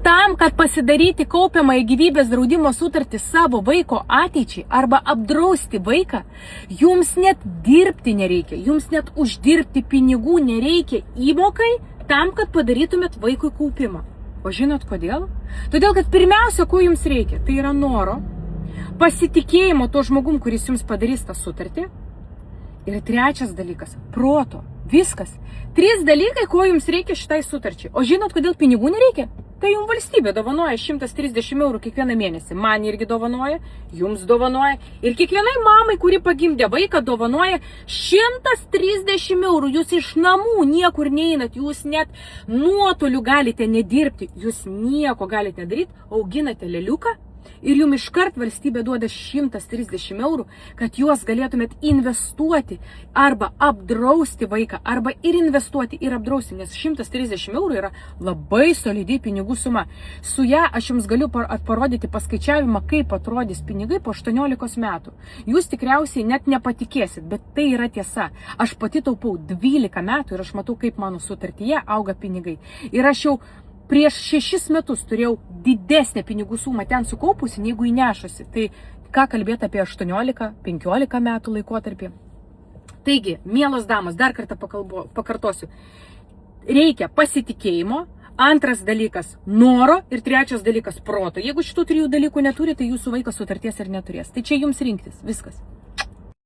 tam, kad pasidaryti kaupiamąją gyvybės draudimo sutartį savo vaiko ateičiai arba apdrausti vaiką, jums net dirbti nereikia, jums net uždirbti pinigų nereikia įmokai tam, kad padarytumėt vaikui kaupimą. O žinot kodėl? Todėl, kad pirmiausia, ko jums reikia, tai yra noro, pasitikėjimo to žmogum, kuris jums padarys tą sutartį. Ir trečias dalykas – proto. Viskas. 3 dalykai, ko jums reikia šitai sutarčiai. O žinot, kodėl pinigų nereikia? Tai jums valstybė dovanoja 130 eurų kiekvieną mėnesį. Man irgi dovanoja, jums dovanoja. Ir kiekvienai mamai, kuri pagimdė vaiką, dovanoja 130 eurų. Jūs iš namų niekur neinat, jūs net nuotoliu galite nedirbti. Jūs nieko galite nedaryti, auginate leliuką. Ir jums iškart valstybė duoda 130 eurų, kad juos galėtumėt investuoti arba apdrausti vaiką, arba ir investuoti, ir apdrausti, nes 130 eurų yra labai solidi pinigų suma. Su ją aš jums galiu parodyti paskaičiavimą, kaip atrodys pinigai po 18 metų. Jūs tikriausiai net nepatikėsit, bet tai yra tiesa. Aš pati taupau 12 metų ir aš matau, kaip mano sutartyje auga pinigai. Ir aš jau prieš 6 metus turėjau didesnę pinigų sumą ten sukaupusi, negu įnešusi. Tai ką kalbėti apie 18-15 metų laikotarpį. Taigi, mielos damos, dar kartą pakartosiu. Reikia pasitikėjimo, antras dalykas noro ir trečias dalykas proto. Jeigu šitų 3 dalykų neturi, tai jūsų vaikas sutarties ir neturės. Tai čia jums rinktis. Viskas.